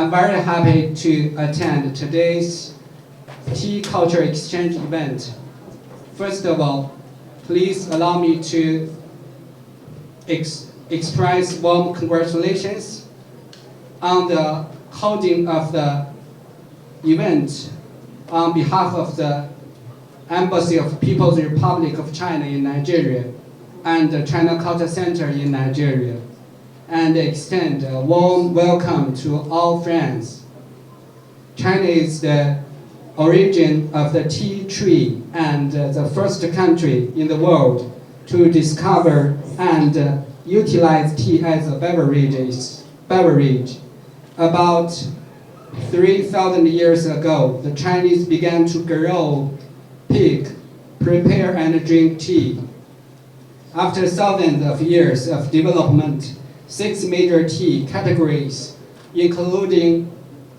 I'm very happy to attend today's Tea Culture Exchange event. First of all, please allow me to express warm congratulations on the holding of the event on behalf of the Embassy of People's Republic of China in Nigeria and the China Culture Center in Nigeria, and extend a warm welcome to all friends. China is the origin of the tea tree and the first country in the world to discover and utilize tea as a beverage. About 3,000 years ago, the Chinese began to grow, pick, prepare, and drink tea. After thousands of years of development, 6 major tea categories, including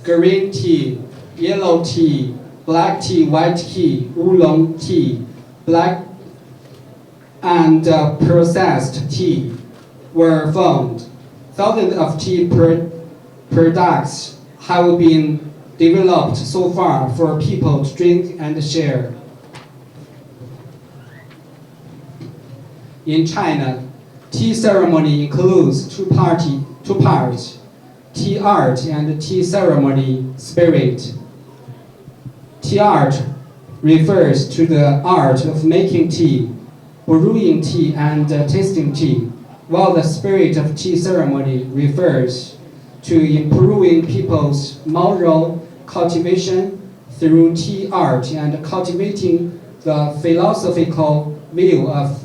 green tea, yellow tea, black tea, white tea, oolong tea, black and processed tea, were formed. Thousands of tea products have been developed so far for people to drink and share. In China, tea ceremony includes two parts, tea art and tea ceremony spirit. Tea art refers to the art of making tea, brewing tea, and tasting tea, while the spirit of tea ceremony refers to improving people's moral cultivation through tea art and cultivating the philosophical view of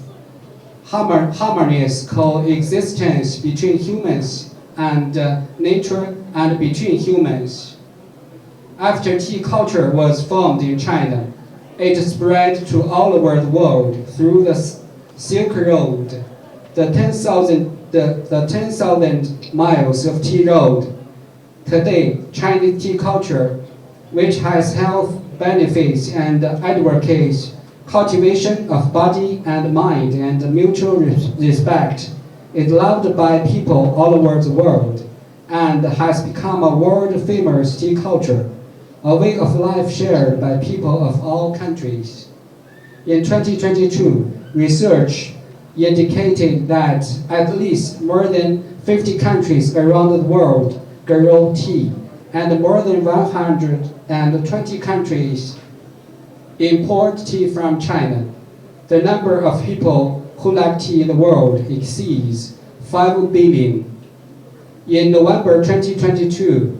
harmonious coexistence between humans and nature and between humans. After tea culture was formed in China, it spread to all over the world through the Silk Road, the 10,000 miles of tea road. Today, Chinese tea culture, which has health benefits and advocates cultivation of body and mind and mutual respect, is loved by people all over the world and has become a world-famous tea culture, a way of life shared by people of all countries. In 2022, research indicated that at least more than 50 countries around the world grow tea, and more than 120 countries import tea from China. The number of people who like tea in the world exceeds 5 billion. In November 2022,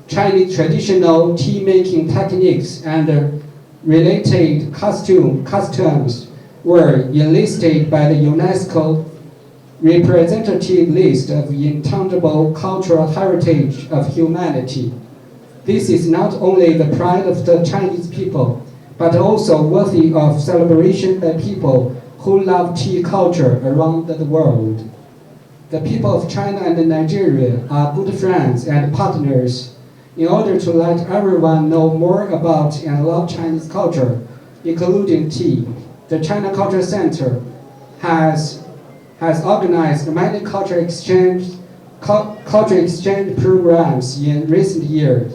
Chinese traditional tea-making techniques and related customs were enlisted by the UNESCO representative list of intangible cultural heritage of humanity. This is not only the pride of the Chinese people, but also worthy of celebration by people who love tea culture around the world. The people of China and Nigeria are good friends and partners. In order to let everyone know more about and love Chinese culture, including tea, the China Culture Center has organized many culture exchange programs in recent years,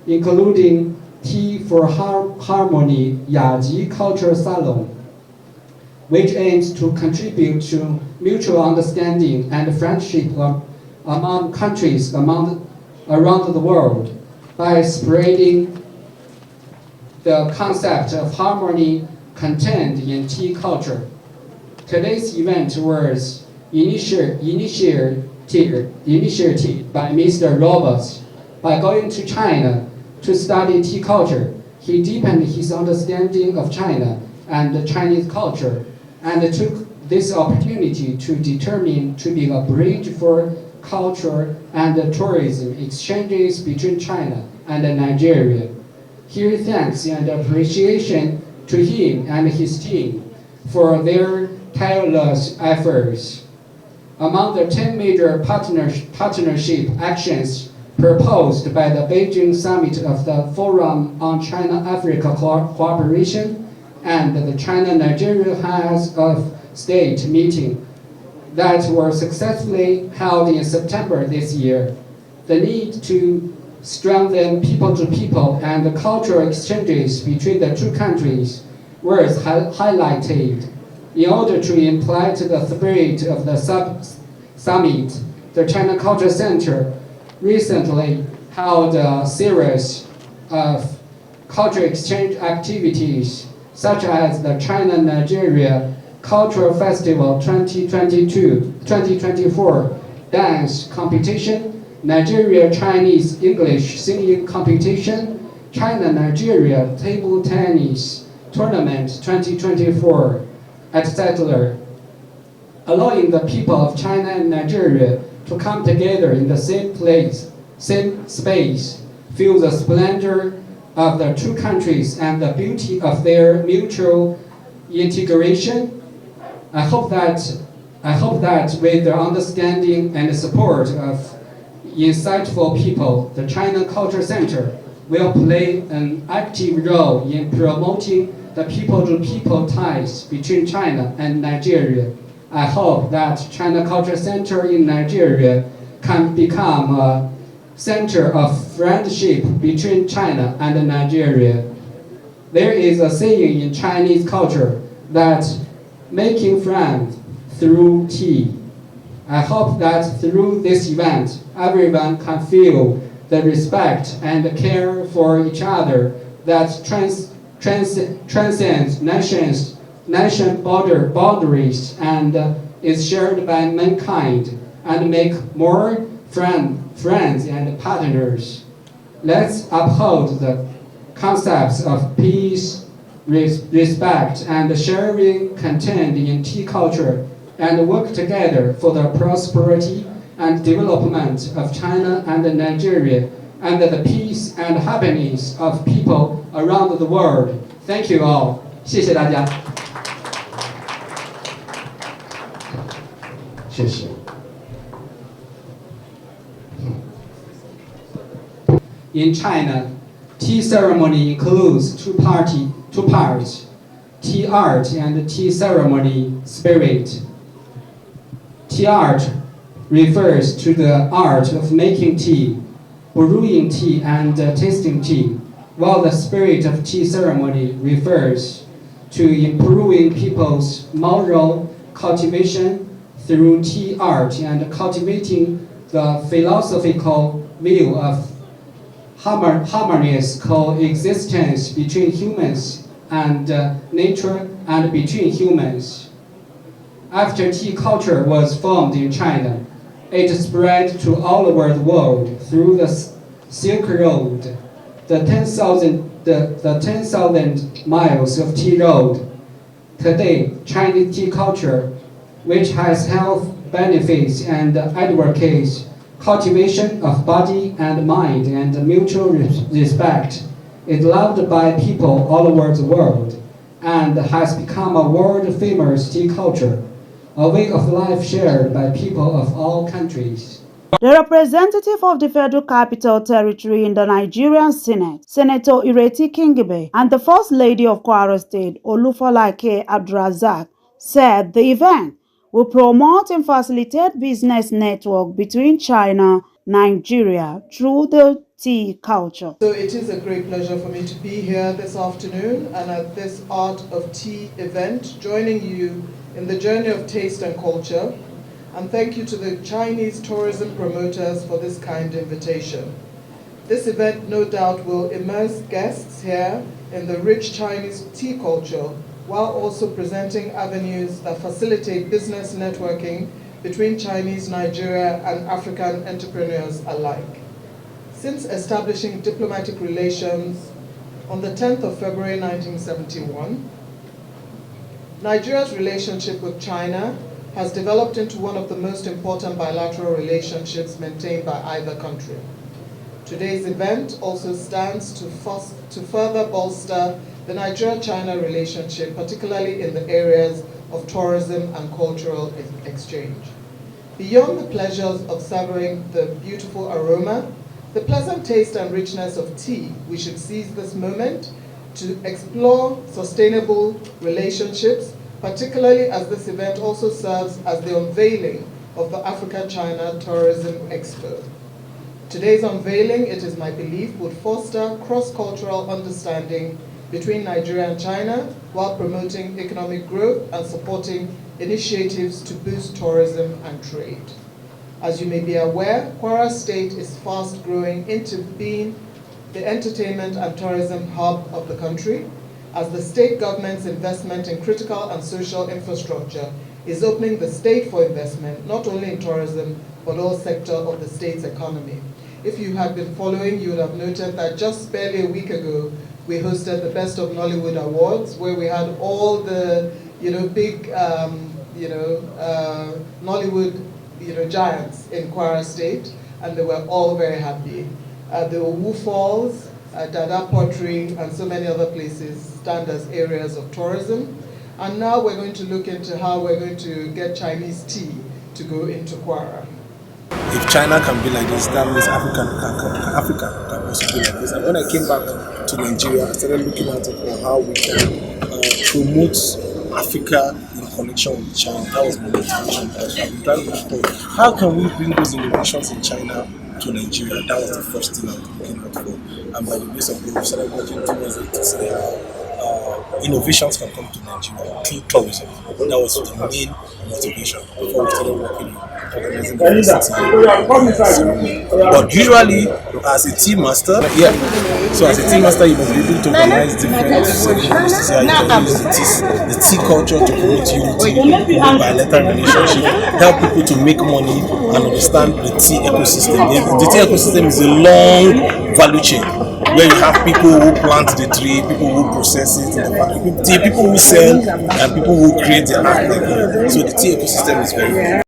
including Tea for Harmony Yaji Culture Salon, which aims to contribute to mutual understanding and friendship among countries around the world by spreading the concept of harmony contained in tea culture. Today's event was initiated by Mr. Roberts. By going to China to study tea culture, he deepened his understanding of China and the Chinese culture, and took this opportunity to determine to be a bridge for culture and tourism exchanges between China and Nigeria. Here, thanks and appreciation to him and his team for their tireless efforts. Among the 10 major partnership actions proposed by the Beijing Summit of the Forum on China-Africa Cooperation and the China-Nigeria Heads of State meeting that were successfully held in September this year, The need to strengthen people-to-people and cultural exchanges between the two countries was highlighted. In order to imply the spirit of the summit, the China Culture Center recently held a series of cultural exchange activities, such as the China-Nigeria Cultural Festival 2024 dance competition, Nigeria Chinese English singing competition, China-Nigeria table tennis tournament 2024, etc., allowing the people of China and Nigeria to come together in the same place, same space, feel the splendor of the two countries and the beauty of their mutual integration. I hope that with the understanding and the support of insightful people, the China Culture Center will play an active role in promoting the people-to-people ties between China and Nigeria. I hope that China Culture Center in Nigeria can become a center of friendship between China and Nigeria. There is a saying in Chinese culture that making friends through tea. I hope that through this event, everyone can feel the respect and care for each other that transcends nation boundaries and is shared by mankind, and make more friends and partners. Let's uphold the concepts of peace, respect, and sharing contained in tea culture, and work together for the prosperity and development of China and Nigeria, and the peace and happiness of people around the world. Thank you all. 谢谢大家。谢谢。In China, tea ceremony includes two parts: tea art and tea ceremony spirit. Tea art refers to the art of making tea, brewing tea, and tasting tea, while the spirit of tea ceremony refers to improving people's moral cultivation through tea art and cultivating the philosophical view of harmonious coexistence between humans and nature and between humans. After tea culture was formed in China, it spread to all over the world through the Silk Road, the 10,000 miles of tea road. Today, Chinese tea culture, which has health benefits and advocates cultivation of body and mind and mutual respect, is loved by people all over the world and has become a world-famous tea culture, a way of life shared by people of all countries. The representative of the Federal Capital Territory in the Nigerian Senate, Senator Ireti Kingibe, and the First Lady of Kwara State, Olufolake Abdulrazak, said the event will promote and facilitate business network between China and Nigeria through the tea culture. So it is a great pleasure for me to be here this afternoon and at this Art of Tea event, joining you in the journey of taste and culture. And thank you to the Chinese tourism promoters for this kind invitation. This event no doubt will immerse guests here in the rich Chinese tea culture, while also presenting avenues that facilitate business networking between Chinese, Nigeria, and African entrepreneurs alike. Since establishing diplomatic relations on the 10th of February 1971, Nigeria's relationship with China has developed into one of the most important bilateral relationships maintained by either country. Today's event also stands to further bolster the Nigeria-China relationship, particularly in the areas of tourism and cultural exchange. Beyond the pleasures of savoring the beautiful aroma, the pleasant taste and richness of tea, we should seize this moment to explore sustainable relationships, particularly as this event also serves as the unveiling of the Africa-China Tourism Expo. Today's unveiling, it is my belief, would foster cross-cultural understanding between Nigeria and China while promoting economic growth and supporting initiatives to boost tourism and trade. As you may be aware, Kwara State is fast growing into being the entertainment and tourism hub of the country, as the state government's investment in critical and social infrastructure is opening the state for investment, not only in tourism, but all sectors of the state's economy. If you have been following, you would have noted that just barely a week ago, we hosted the Best of Nollywood Awards, where we had all the big Nollywood giants in Kwara State, and they were all very happy. There were Wu Falls, Dada Pottery, and so many other places stand as areas of tourism. And now we're going to look into how we're going to get Chinese tea to go into Kwara. If China can be like this, that means Africa can also be like this. And when I came back to Nigeria, I started looking at how we can promote Africa in connection with China. That was my motivation. I've been trying to look for how can we bring those innovations in China to Nigeria. That was the first thing I was looking out for. And by the grace of God, we started working towards it to see how innovations can come to Nigeria through tourism. That was the main motivation before we started working on organizing the city. But usually, as a team master, so as a team master, you must be able to organize different ceremonies to see how you can use the tea culture to promote unity, bilateral relationship, help people to make money and understand the tea ecosystem. The tea ecosystem is a long value chain where you have people who plant the tree, people who process it in the factory, people who sell, and people who create the art. So the tea ecosystem is very good.